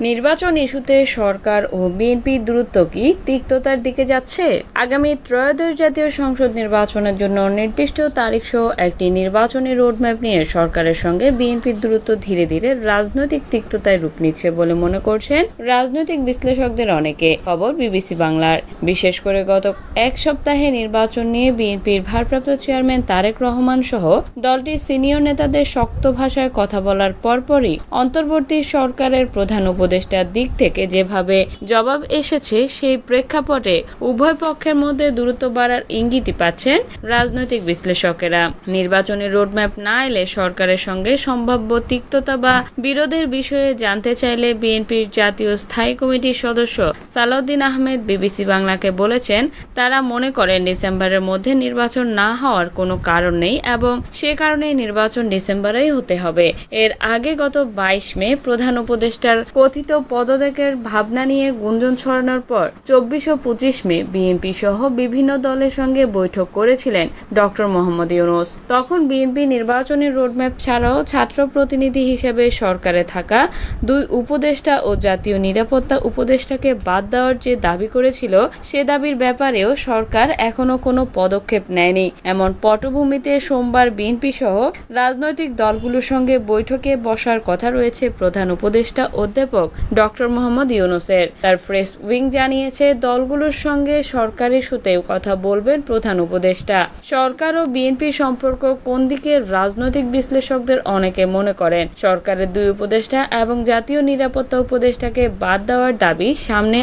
নির্বাচন ইস্যুতে সরকার ও বিএনপির দূরত্ব কি তিক্ততার দিকে যাচ্ছে? আগামী ত্রয়োদশ জাতীয় সংসদ নির্বাচনের জন্য নির্দিষ্ট তারিখসহ একটি নির্বাচনী রোডম্যাপ নিয়ে সরকারের সঙ্গে বিএনপির দূরত্ব ধীরে ধীরে রাজনৈতিক তিক্ততায় রূপ নিচ্ছে বলে মনে করছেন রাজনৈতিক বিশ্লেষকদের অনেকে। খবর বিবিসি বাংলার। বিশেষ করে গত এক সপ্তাহে নির্বাচন নিয়ে বিএনপির ভারপ্রাপ্ত চেয়ারম্যান তারেক রহমান সহ দলটির সিনিয়র নেতাদের শক্ত ভাষায় কথা বলার পরপরই অন্তর্বর্তী সরকারের প্রধান উপদেষ্টার দিক থেকে যেভাবে জবাব এসেছে সেই প্রেক্ষাপটে উভয় পক্ষের মধ্যে দূরত্ব বাড়ার ইঙ্গিতই পাচ্ছেন রাজনৈতিক বিশ্লেষকেরা। নির্বাচনী রোডম্যাপ না এলে সরকারের সঙ্গে সম্ভাব্য তিক্ততা বা বিরোধের বিষয়ে জানতে চাইলে বিএনপির জাতীয় স্থায়ী কমিটির সদস্য সালাউদ্দিন আহমেদ বিবিসি বাংলাকে বলেছেন, তারা মনে করেন ডিসেম্বরের মধ্যে নির্বাচন না হওয়ার কোনো কারণ নেই এবং সে কারণেই নির্বাচন ডিসেম্বরেই হতে হবে। এর আগে গত 22 মে প্রধান উপদেষ্টার কথিত পদত্যাগের ভাবনা নিয়ে গুঞ্জন ছড়ানোর পর 24 ও 25 মে বিএনপি সহ বিভিন্ন দলের সঙ্গে বৈঠক করেছিলেন ডক্টর মোহাম্মদ ইউনূস। তখন বিএনপি নির্বাচনী রোডম্যাপ ছাড়াও ছাত্র প্রতিনিধি হিসেবে সরকারে থাকা 2 উপদেষ্টা ও জাতীয় নিরাপত্তা উপদেষ্টাকে বাদ দেওয়ার যে দাবি করেছিল সে দাবির ব্যাপারেও সরকার এখনো কোনো পদক্ষেপ নেয়নি। এমন পটভূমিতে সোমবার বিএনপি সহ রাজনৈতিক দলগুলোর সঙ্গে বৈঠকে বসার কথা রয়েছে প্রধান উপদেষ্টা অধ্যাপক ডক্টর মোহাম্মদ ইউনূসের। তার প্রেস উইং জানিয়েছে, দলগুলোর সঙ্গে সরকারি ইস্যুতেও কথা বলবেন প্রধান উপদেষ্টা। সরকার ও বিএনপির সম্পর্ক কোন দিকে? রাজনৈতিক বিশ্লেষকদের অনেকে মনে করেন সরকারের 2 উপদেষ্টা এবং জাতীয় নিরাপত্তা উপদেষ্টাকে বাদ দেওয়ার দাবি সামনে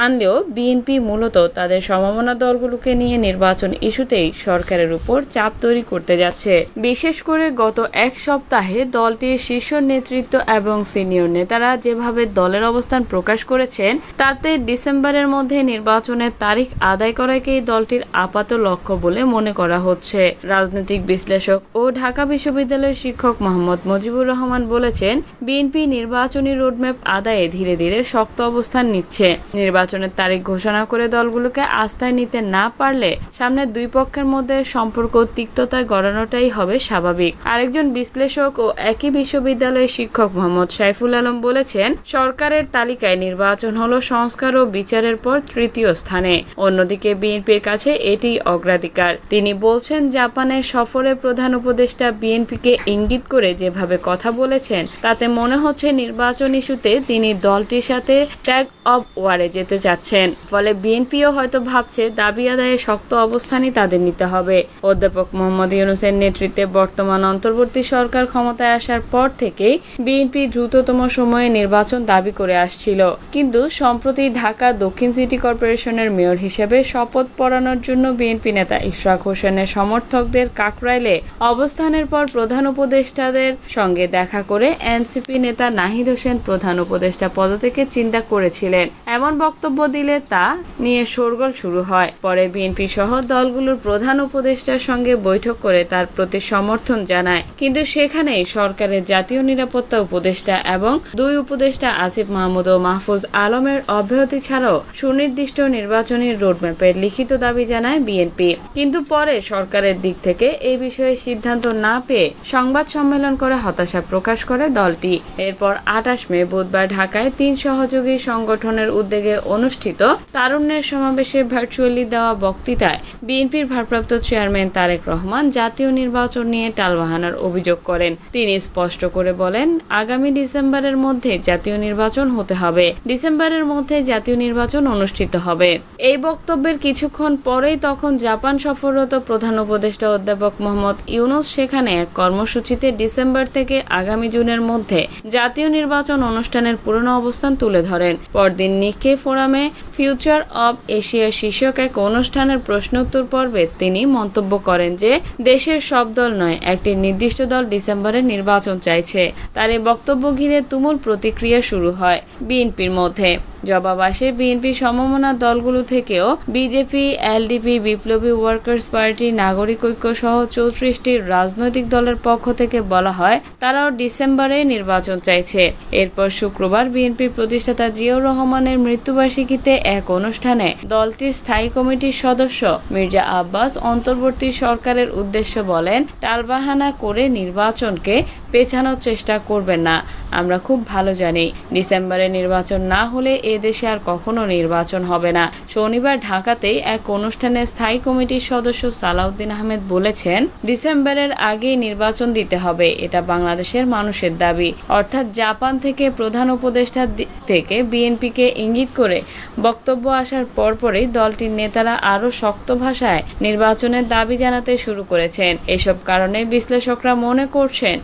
আনলেও বিএনপি মূলত তাদের সমমনা দলগুলোকে নিয়ে নির্বাচন ইস্যুতেই সরকারের উপর চাপ তৈরি করতে যাচ্ছে। বিশেষ করে গত এক সপ্তাহে দলটির শীর্ষ নেতৃত্ব এবং সিনিয়র নেতারা যেভাবে দলের অবস্থান প্রকাশ করেছেন তাতে ডিসেম্বরের মধ্যে নির্বাচনের তারিখ আদায় করাকেই দলটির আপাত লক্ষ্য বলে মনে করা হচ্ছে। রাজনৈতিক বিশ্লেষক ও ঢাকা বিশ্ববিদ্যালয়ের শিক্ষক মোহাম্মদ মুজিবুর রহমান বলেছেন, বিএনপি নির্বাচনী রোডম্যাপ আদায়ে ধীরে ধীরে শক্ত অবস্থান নিচ্ছে। নির্বাচনের তারিখ ঘোষণা করে দলগুলোকে আস্থায় নিতে না পারলে সামনে 2 পক্ষের মধ্যে সম্পর্ক তিক্ততায় গড়ানোটাই হবে স্বাভাবিক। আরেকজন বিশ্লেষক ও একই বিশ্ববিদ্যালয়ের শিক্ষক মোহাম্মদ সাইফুল আলম বলেছেন, সরকারের তালিকায় নির্বাচন হলো সংস্কার ও বিচারের পর 3য় স্থানে। অন্যদিকে বিএনপির কাছে এটি অগ্রাধিকার। তিনি বলছেন, জাপানের সফরে প্রধান উপদেষ্টা বিএনপিকে ইঙ্গিত করে যেভাবে কথা বলেছেন তাতে মনে হচ্ছে নির্বাচন ইস্যুতে তিনি দলটির সাথে ট্যাগ অব ওয়ারে যেতে যাচ্ছেন। ফলে বিএনপিও হয়তো ভাবছে দাবি আদায়ে শক্ত অবস্থানই তাদের নিতে হবে। অধ্যাপক মোহাম্মদ ইউনূসের নেতৃত্বে বর্তমান অন্তর্বর্তী সরকার ক্ষমতায় আসার পর থেকেই বিএনপি দ্রুততম সময়ে নির্বাচন দাবি করে আসছিল। কিন্তু সম্প্রতি ঢাকা দক্ষিণ সিটি কর্পোরেশনের মেয়র হিসেবে শপথ পড়ানোর জন্য বিএনপি নেতা ইশরাক হোসেনের সমর্থকদের কাকরাইলে অবস্থানের পর প্রধান উপদেষ্টাদের সঙ্গে দেখা করে এনসিপি নেতা নাহিদ হোসেন প্রধান উপদেষ্টা পদত্যাগের চিন্তা করেছিলেন। এমন বক্তব্য দিলে তা নিয়ে শোরগোল শুরু হয়। পরে বিএনপি সহ দলগুলোর প্রধান উপদেষ্টার সঙ্গে বৈঠক করে তার প্রতি সমর্থন জানায়। কিন্তু সেখানেই সরকারের জাতীয় নিরাপত্তা উপদেষ্টা এবং 2 উপদেষ্টা আসিফ মাহমুদ ও মাহফুজ আলমের অব্যাহতি ছাড়াও সুনির্দিষ্ট নির্বাচনী রোডম্যাপের লিখিত দাবি জানায় বিএনপি। কিন্তু পরে সরকারের দিক থেকে এই বিষয়ে সিদ্ধান্ত না পেয়ে সংবাদ সম্মেলন করে হতাশা প্রকাশ করে দলটি। এরপর 28 মে বুধবার ঢাকায় 3 সহযোগী সংগঠনের উদ্যোগে অনুষ্ঠিত তারুণ্যের সমাবেশে ভার্চুয়ালি দেওয়া বক্তৃতায় বিএনপির ভারপ্রাপ্ত চেয়ারম্যান তারেক রহমান জাতীয় নির্বাচন নিয়ে টালবাহানার অভিযোগ করেন। তিনি স্পষ্ট করে বলেন, আগামী ডিসেম্বরের মধ্যে জাতীয় নির্বাচন হতে হবে, ডিসেম্বরের মধ্যে জাতীয় নির্বাচন অনুষ্ঠিত হবে। এই বক্তব্যের কিছুক্ষণ পরেই তখন জাপান সফররত প্রধান উপদেষ্টা অধ্যাপক মোহাম্মদ ইউনূস সেখানে এক কর্মসূচিতে ডিসেম্বর থেকে আগামী জুনের মধ্যে জাতীয় নির্বাচন অনুষ্ঠানের পুরনো অবস্থান তুলে ধরেন। পরদিন নিক্কে ফোরামে ফিউচার অব এশিয়া শীর্ষক এক অনুষ্ঠানের প্রশ্নোত্তর পর্বে তিনি মন্তব্য করেন যে দেশের সব দল নয়, একটি নির্দিষ্ট দল ডিসেম্বরে নির্বাচন চাইছে। তার এই বক্তব্য ঘিরে তুমুল প্রতিক্রিয়া শুরু হয় বিএনপির মধ্যে। জবাব আসে বিএনপি সমমনা দলগুলো থেকেও। বিজেপি, এলডিপি, বিপ্লবী ওয়ার্কার্স পার্টি, নাগরিক ঐক্য সহ 34টি রাজনৈতিক দলের পক্ষ থেকে বলা হয় তারাও ডিসেম্বরে নির্বাচন চাইছে। এরপর শুক্রবার বিএনপির প্রতিষ্ঠাতা জিয়াউর রহমানের মৃত্যুবার্ষিকীতে এক অনুষ্ঠানে দলটির স্থায়ী কমিটির সদস্য মির্জা আব্বাস অন্তর্বর্তী সরকারের উদ্দেশ্যে বলেন, টালবাহানা করে নির্বাচনকে পেছানোর চেষ্টা করবেন না। আমরা খুব ভালো জানি ডিসেম্বরে নির্বাচন না হলে এ দেশে আর কখনো নির্বাচন হবে না। শনিবার ঢাকাতেই এক অনুষ্ঠানে স্থায়ী কমিটির সদস্য সালাউদ্দিন আহমেদ বলেছেন, ডিসেম্বরের আগেই নির্বাচন দিতে হবে, এটা বাংলাদেশের মানুষের দাবি। অর্থাৎ জাপান থেকে প্রধান উপদেষ্টার থেকে বিএনপিকে ইঙ্গিত করে বক্তব্য আসার পরপরই দলটির নেতারা আরও শক্ত ভাষায় নির্বাচনের দাবি জানাতে শুরু করেছেন। এসব কারণে বিশ্লেষকরা মনে করছেন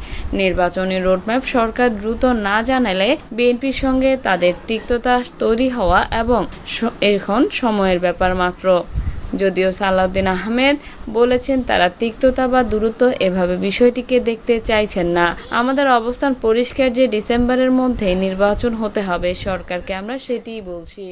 নির্বাচনী রোডম্যাপ সরকার দ্রুত না জানালে বিএনপির সঙ্গে তাদের তিক্ততা তৈরি হওয়া এবং এখন সময়ের ব্যাপার মাত্র। যদিও সালাউদ্দিন আহমেদ বলেছেন তারা তিক্ততা বা দূরত্ব এভাবে বিষয়টিকে দেখতে চাইছেন না। আমাদের অবস্থান পরিষ্কার যে ডিসেম্বরের মধ্যেই নির্বাচন হতে হবে, সরকারকে আমরা সেটিই বলছি।